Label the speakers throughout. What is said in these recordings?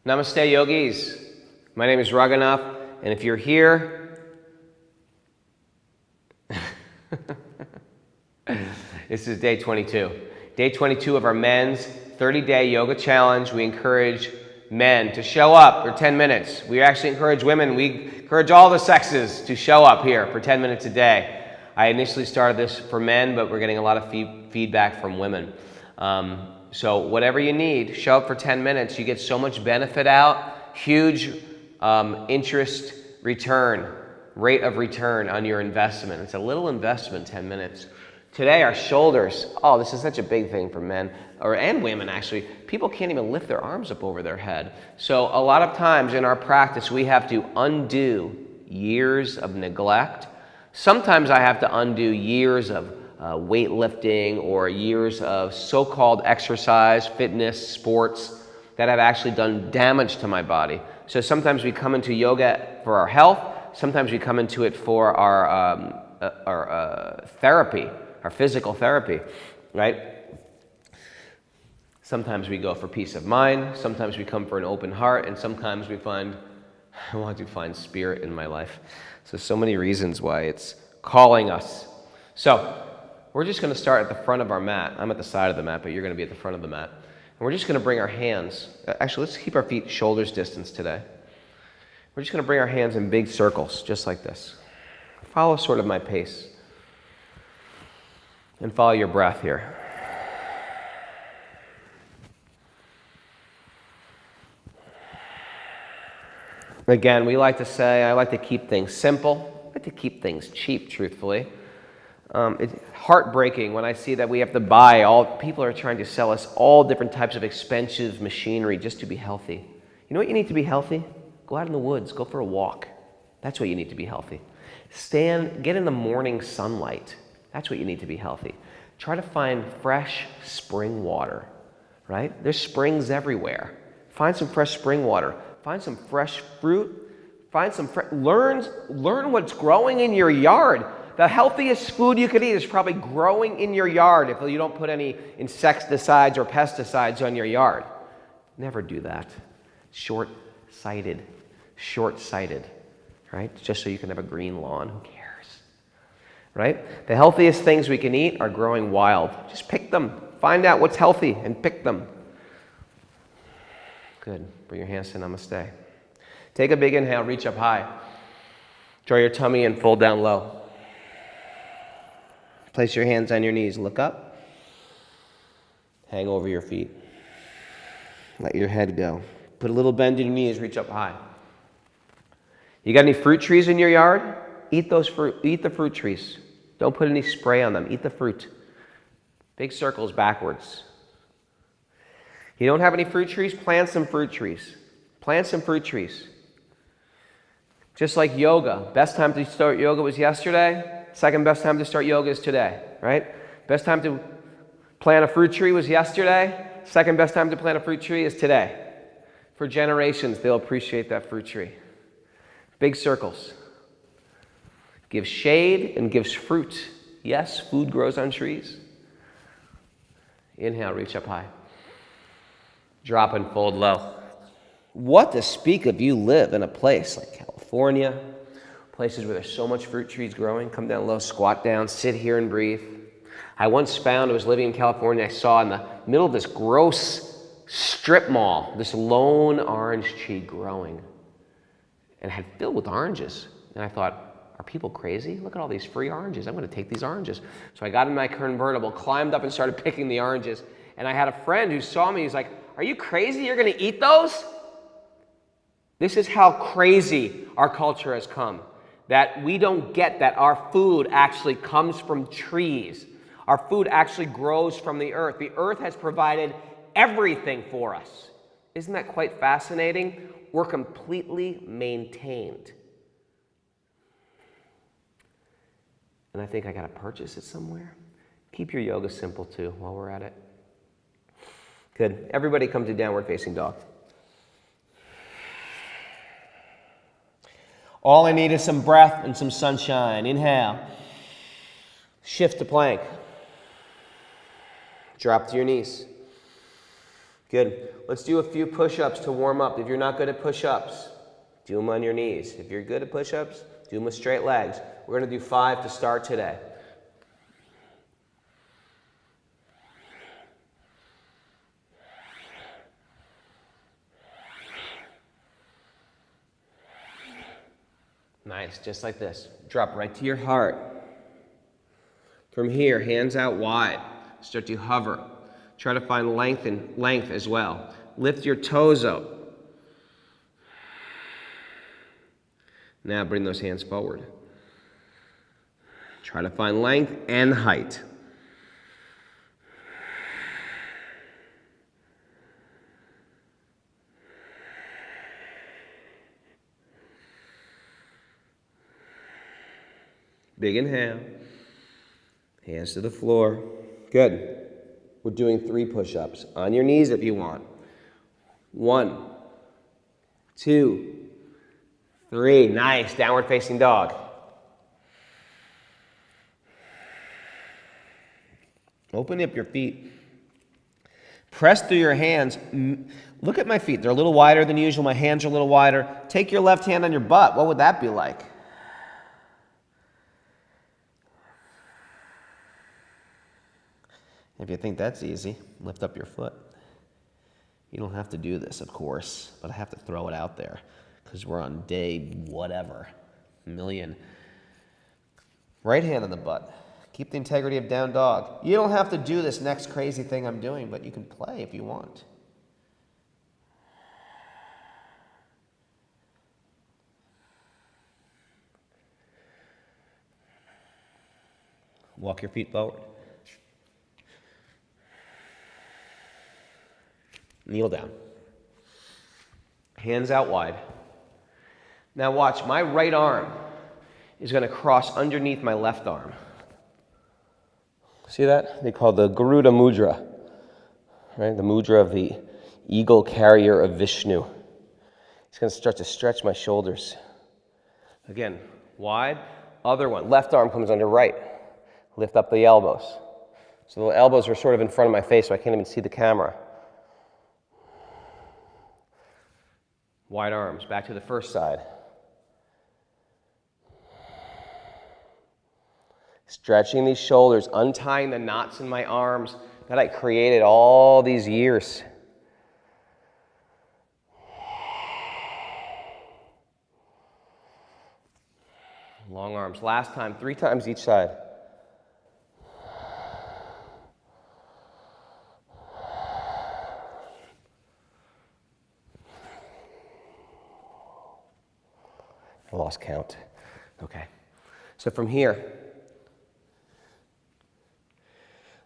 Speaker 1: Namaste, yogis. My name is Raghunath, and if you're here, this is day 22. Day 22 of our men's 30-day yoga challenge. We encourage men to show up for 10 minutes. We actually encourage women. We encourage all the sexes to show up here for 10 minutes a day. I initially started this for men, but we're getting a lot of feedback from women. So whatever you need, show up for 10 minutes. You get so much benefit out, huge interest return, rate of return on your investment. It's a little investment, 10 minutes. Today, our shoulders. Oh, this is such a big thing for men, and women actually. People can't even lift their arms up over their head. So a lot of times in our practice, we have to undo years of neglect. Sometimes I have to undo years of weightlifting or years of so-called exercise, fitness, sports that have actually done damage to my body. So sometimes we come into yoga for our health. Sometimes we come into it for our therapy, our physical therapy, right? Sometimes we go for peace of mind. Sometimes we come for an open heart, and sometimes we find, I want to find spirit in my life. So many reasons why it's calling us. So we're just going to start at the front of our mat. I'm at the side of the mat, but you're going to be at the front of the mat. And we're just going to bring our hands. Actually, let's keep our feet shoulders distance today. We're just going to bring our hands in big circles, just like this. Follow sort of my pace. And follow your breath here. Again, I like to keep things simple. I like to keep things cheap, truthfully. It's heartbreaking when I see that we have to buy people are trying to sell us all different types of expensive machinery just to be healthy. You know what you need to be healthy? Go out in the woods, go for a walk. That's what you need to be healthy. Get in the morning sunlight. That's what you need to be healthy. Try to find fresh spring water, right? There's springs everywhere. Find some fresh spring water. Find some fresh fruit. Learn what's growing in your yard. The healthiest food you could eat is probably growing in your yard if you don't put any insecticides or pesticides on your yard. Never do that. Short-sighted, right? Just so you can have a green lawn. Who cares? Right? The healthiest things we can eat are growing wild. Just pick them. Find out what's healthy and pick them. Good. Bring your hands to namaste. Take a big inhale, reach up high. Draw your tummy in, fold down low. Place your hands on your knees, look up. Hang over your feet. Let your head go. Put a little bend in your knees, reach up high. You got any fruit trees in your yard? Eat the fruit trees. Don't put any spray on them, eat the fruit. Big circles backwards. You don't have any fruit trees? Plant some fruit trees. Plant some fruit trees. Just like yoga. Best time to start yoga was yesterday. Second best time to start yoga is today, right? Best time to plant a fruit tree was yesterday. Second best time to plant a fruit tree is today. For generations, they'll appreciate that fruit tree. Big circles. Gives shade and gives fruit. Yes, food grows on trees. Inhale, reach up high. Drop and fold low. What to speak of you live in a place like California, places where there's so much fruit trees growing. Come down low, squat down, sit here and breathe. I once found, I was living in California, I saw in the middle of this gross strip mall, this lone orange tree growing. And it had filled with oranges. And I thought, are people crazy? Look at all these free oranges. I'm going to take these oranges. So I got in my convertible, climbed up and started picking the oranges. And I had a friend who saw me, he's like, are you crazy? You're going to eat those? This is how crazy our culture has come. That we don't get that our food actually comes from trees. Our food actually grows from the earth. The earth has provided everything for us. Isn't that quite fascinating? We're completely maintained. And I think I got to purchase it somewhere. Keep your yoga simple too while we're at it. Good. Everybody come to downward facing dog. All I need is some breath and some sunshine. Inhale. Shift to plank. Drop to your knees. Good. Let's do a few push-ups to warm up. If you're not good at push-ups, do them on your knees. If you're good at push-ups, do them with straight legs. We're going to do 5 to start today. Nice, just like this. Drop right to your heart. From here, hands out wide. Start to hover. Try to find length as well. Lift your toes up. Now bring those hands forward. Try to find length and height. Big inhale. Hands to the floor. Good. We're doing 3 push-ups. On your knees if you want. 1, 2, 3. Nice. Downward facing dog. Open up your feet. Press through your hands. Look at my feet. They're a little wider than usual. My hands are a little wider. Take your left hand on your butt. What would that be like? If you think that's easy, lift up your foot. You don't have to do this, of course, but I have to throw it out there because we're on day whatever, million. Right hand on the butt. Keep the integrity of down dog. You don't have to do this next crazy thing I'm doing, but you can play if you want. Walk your feet forward. Kneel down. Hands out wide. Now watch, my right arm is going to cross underneath my left arm. See that? They call the Garuda Mudra, right? The mudra of the eagle carrier of Vishnu. It's going to start to stretch my shoulders. Again, wide. Other one. Left arm comes under right. Lift up the elbows. So the elbows are sort of in front of my face, so I can't even see the camera. Wide arms, back to the first side. Stretching these shoulders, untying the knots in my arms that I created all these years. Long arms. Last time, 3 times each side. I lost count. Okay. So from here,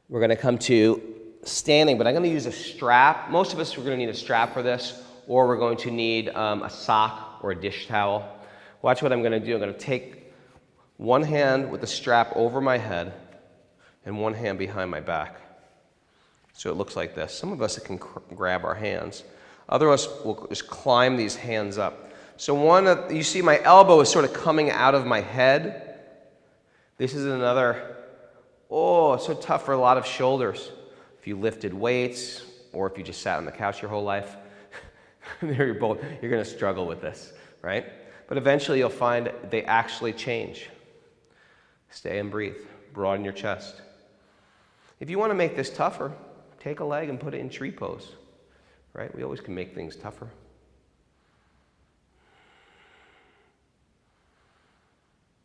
Speaker 1: we're going to come to standing, but I'm going to use a strap. Most of us are going to need a strap for this, or we're going to need a sock or a dish towel. Watch what I'm going to do. I'm going to take one hand with the strap over my head and one hand behind my back. So it looks like this. Some of us can grab our hands. Other of us will just climb these hands up. So you see my elbow is sort of coming out of my head. This is another, it's so tough for a lot of shoulders. If you lifted weights or if you just sat on the couch your whole life, you're going to struggle with this, right? But eventually you'll find they actually change. Stay and breathe. Broaden your chest. If you want to make this tougher, take a leg and put it in tree pose, right? We always can make things tougher.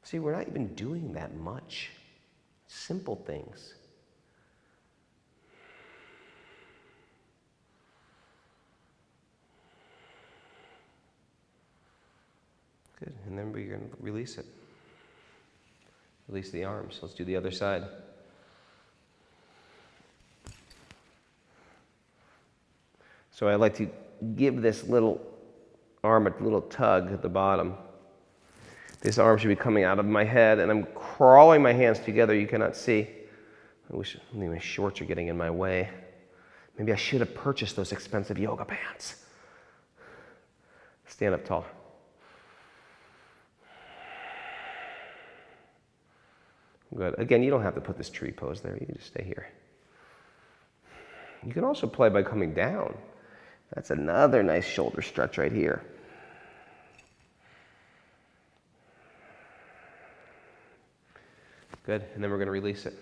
Speaker 1: See, we're not even doing that much. Simple things. Good, and then we're going to release it. Release the arms. Let's do the other side. So I like to give this little arm a little tug at the bottom. This arm should be coming out of my head, and I'm crawling my hands together. You cannot see. I wish my shorts are getting in my way. Maybe I should have purchased those expensive yoga pants. Stand up tall. Good. Again, you don't have to put this tree pose there. You can just stay here. You can also play by coming down. That's another nice shoulder stretch right here. Good, and then we're going to release it.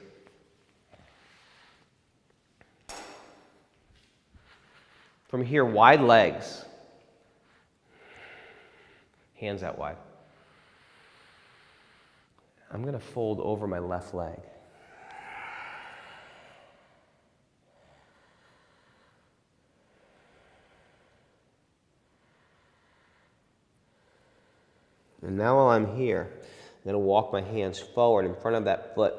Speaker 1: From here, wide legs. Hands out wide. I'm going to fold over my left leg. And now while I'm here, I'm going to walk my hands forward in front of that foot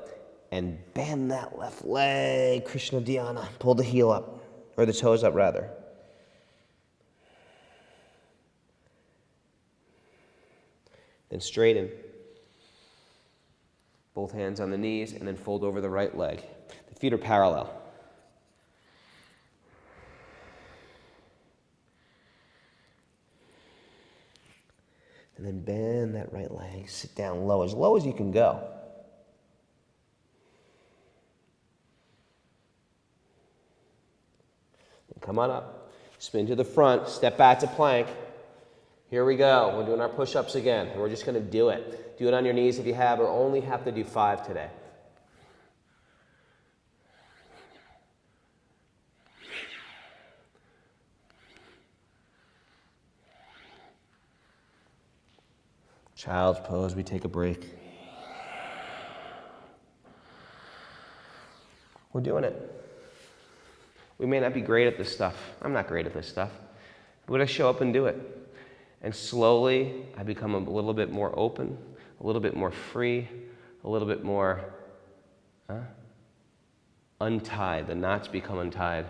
Speaker 1: and bend that left leg, Krishna Dhyana. Pull the heel up, or the toes up rather. Then straighten. Both hands on the knees, and then fold over the right leg. The feet are parallel. And then bend that right leg, sit down low as you can go. And come on up, spin to the front, step back to plank. Here we go, we're doing our push-ups again, and we're just gonna do it. Do it on your knees if you have, or only have to do 5 today. Child's pose, we take a break. We're doing it. We may not be great at this stuff. I'm not great at this stuff. But I show up and do it. And slowly, I become a little bit more open, a little bit more free, a little bit more untied. The knots become untied.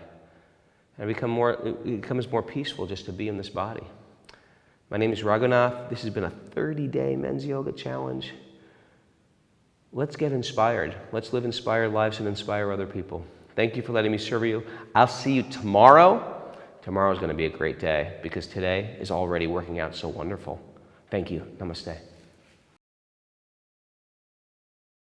Speaker 1: And it becomes more peaceful just to be in this body. My name is Raghunath. This has been a 30-day men's yoga challenge. Let's get inspired. Let's live inspired lives and inspire other people. Thank you for letting me serve you. I'll see you tomorrow. Tomorrow's going to be a great day because today is already working out so wonderful. Thank you. Namaste.